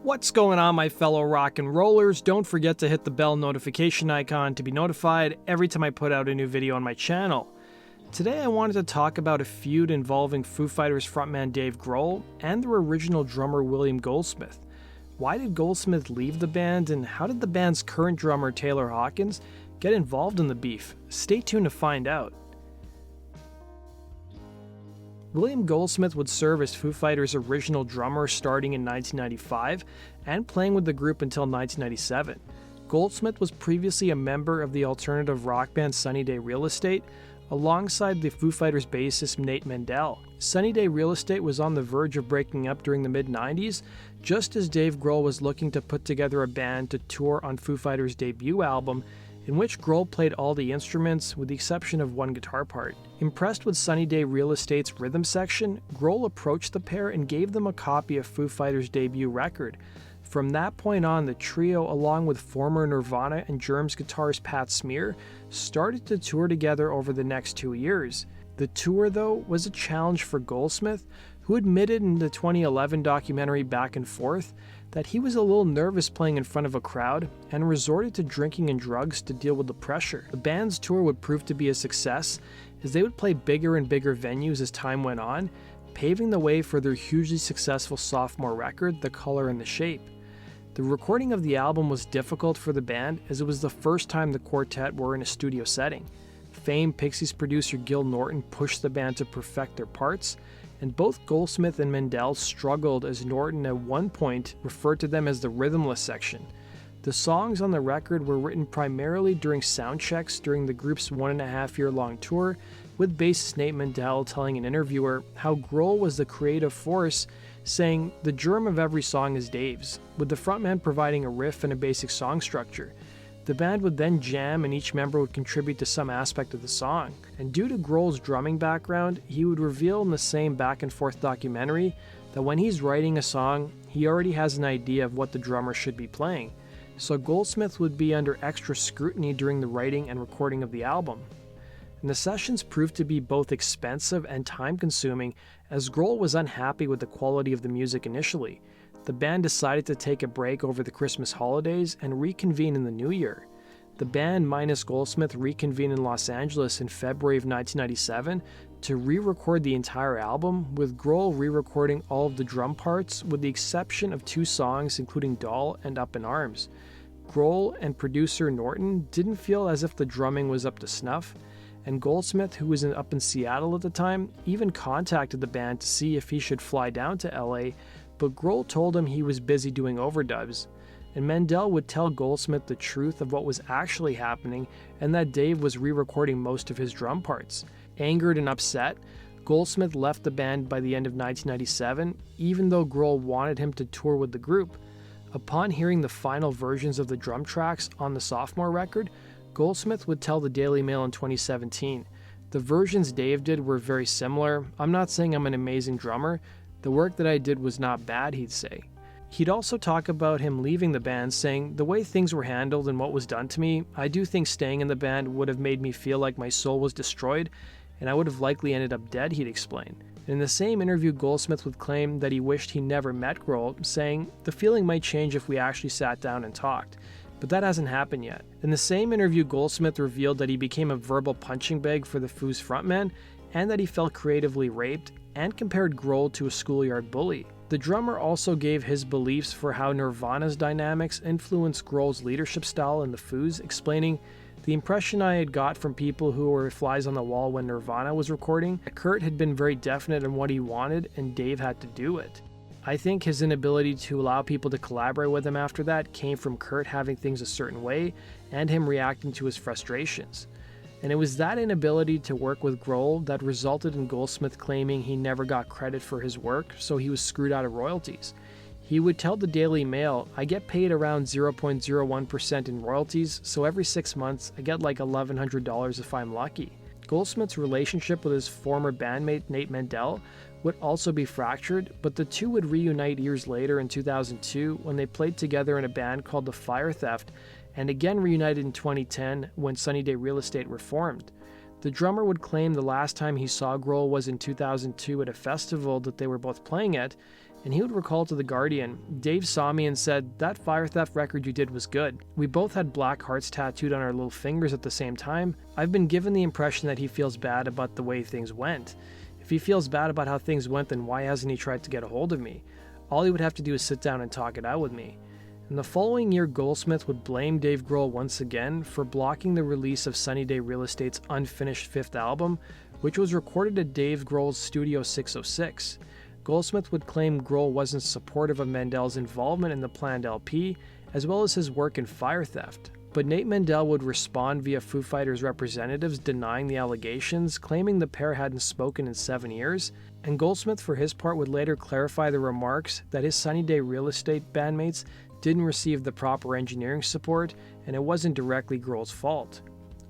What's going on, my fellow rock and rollers? Don't forget to hit the bell notification icon to be notified every time I put out a new video on my channel. Today I wanted to talk about a feud involving Foo Fighters frontman Dave Grohl and their original drummer William Goldsmith. Why did Goldsmith leave the band, and how did the band's current drummer Taylor Hawkins get involved in the beef? Stay tuned to find out. William Goldsmith would serve as Foo Fighters' original drummer starting in 1995 and playing with the group until 1997. Goldsmith was previously a member of the alternative rock band Sunny Day Real Estate, alongside the Foo Fighters bassist Nate Mendel. Sunny Day Real Estate was on the verge of breaking up during the mid-90s, just as Dave Grohl was looking to put together a band to tour on Foo Fighters' debut album, in which Grohl played all the instruments with the exception of one guitar part. Impressed with Sunny Day Real Estate's rhythm section, Grohl approached the pair and gave them a copy of Foo Fighters' debut record. From that point on, the trio, along with former Nirvana and Germs guitarist Pat Smear, started to tour together over the next 2 years. The tour, though, was a challenge for Goldsmith, who admitted in the 2011 documentary Back and Forth that he was a little nervous playing in front of a crowd and resorted to drinking and drugs to deal with the pressure. The band's tour would prove to be a success, as they would play bigger and bigger venues as time went on, paving the way for their hugely successful sophomore record, The Color and the Shape. The recording of the album was difficult for the band, as it was the first time the quartet were in a studio setting. Famed Pixies producer Gil Norton pushed the band to perfect their parts, and both Goldsmith and Mendel struggled, as Norton at one point referred to them as the rhythmless section. The songs on the record were written primarily during sound checks during the group's 1.5-year-long tour, with bassist Nate Mendel telling an interviewer how Grohl was the creative force, saying, "The germ of every song is Dave's," with the frontman providing a riff and a basic song structure. The band would then jam and each member would contribute to some aspect of the song. And due to Grohl's drumming background, he would reveal in the same Back and Forth documentary that when he's writing a song, he already has an idea of what the drummer should be playing. So Goldsmith would be under extra scrutiny during the writing and recording of the album. And the sessions proved to be both expensive and time-consuming, as Grohl was unhappy with the quality of the music initially. The band decided to take a break over the Christmas holidays and reconvene in the new year. The band minus Goldsmith reconvened in Los Angeles in February of 1997 to re-record the entire album, with Grohl re-recording all of the drum parts with the exception of 2 songs including Doll and Up in Arms. Grohl and producer Norton didn't feel as if the drumming was up to snuff, and Goldsmith, who was up in Seattle at the time, even contacted the band to see if he should fly down to LA, but Grohl told him he was busy doing overdubs. And Mendel would tell Goldsmith the truth of what was actually happening, and that Dave was re-recording most of his drum parts. Angered and upset, Goldsmith left the band by the end of 1997, even though Grohl wanted him to tour with the group. Upon hearing the final versions of the drum tracks on the sophomore record, Goldsmith would tell the Daily Mail in 2017, "The versions Dave did were very similar. I'm not saying I'm an amazing drummer. The work that I did was not bad," he'd say. He'd also talk about him leaving the band, saying, "The way things were handled and what was done to me, I do think staying in the band would have made me feel like my soul was destroyed, and I would have likely ended up dead," he'd explain. In the same interview, Goldsmith would claim that he wished he never met Grohl, saying, "The feeling might change if we actually sat down and talked. But that hasn't happened yet." In the same interview, Goldsmith revealed that he became a verbal punching bag for the Foo's frontman, and that he felt creatively raped, and compared Grohl to a schoolyard bully. The drummer also gave his beliefs for how Nirvana's dynamics influenced Grohl's leadership style in the Foos, explaining, "The impression I had got from people who were flies on the wall when Nirvana was recording, Kurt had been very definite in what he wanted and Dave had to do it. I think his inability to allow people to collaborate with him after that came from Kurt having things a certain way and him reacting to his frustrations. And it was that inability to work with Grohl that resulted in Goldsmith claiming he never got credit for his work, so he was screwed out of royalties. He would tell the Daily Mail, "I get paid around 0.01% in royalties, so every 6 months I get like $1,100 if I'm lucky." Goldsmith's relationship with his former bandmate Nate Mendel would also be fractured, but the two would reunite years later in 2002 when they played together in a band called the Fire Theft, and again reunited in 2010 when Sunny Day Real Estate reformed. The drummer would claim the last time he saw Grohl was in 2002 at a festival that they were both playing at, And he would recall to The Guardian, "Dave saw me and said, 'That fire theft record you did was good.' We both had black hearts tattooed on our little fingers at the same time. I've been given the impression that he feels bad about the way things went. If he feels bad about how things went, then why hasn't he tried to get a hold of me? All he would have to do is sit down and talk it out with me." And the following year, Goldsmith would blame Dave Grohl once again for blocking the release of Sunny Day Real Estate's unfinished fifth album, which was recorded at Dave Grohl's Studio 606. Goldsmith would claim Grohl wasn't supportive of Mendel's involvement in the planned LP, as well as his work in fire theft. But Nate Mendel would respond via Foo Fighters representatives denying the allegations, claiming the pair hadn't spoken in 7 years, and Goldsmith for his part would later clarify the remarks that his Sunny Day Real Estate bandmates didn't receive the proper engineering support, and it wasn't directly Grohl's fault.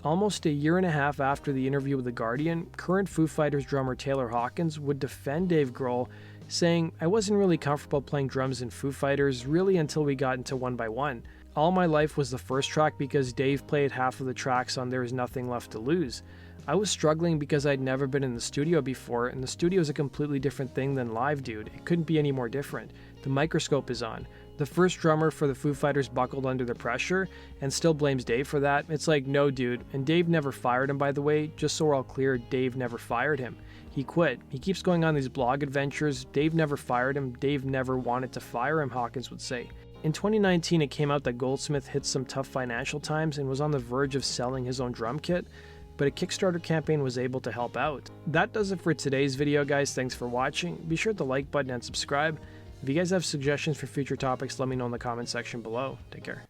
Almost a year and a half after the interview with The Guardian, current Foo Fighters drummer Taylor Hawkins would defend Dave Grohl, saying, "I wasn't really comfortable playing drums in Foo Fighters really until we got into One by One. All My Life was the first track because Dave played half of the tracks on There's Nothing Left to Lose. I was struggling because I'd never been in the studio before, and the studio is a completely different thing than live, dude. It couldn't be any more different. The microscope is on. The first drummer for the Foo Fighters buckled under the pressure and still blames Dave for that. It's like, no, dude. And Dave never fired him, by the way. Just so we're all clear, Dave never fired him. He quit. He keeps going on these blog adventures. Dave never fired him. Dave never wanted to fire him," Hawkins would say. In 2019, it came out that Goldsmith hit some tough financial times and was on the verge of selling his own drum kit, but a Kickstarter campaign was able to help out. That does it for today's video, guys. Thanks for watching. Be sure to like button and subscribe. If you guys have suggestions for future topics, let me know in the comment section below. Take care.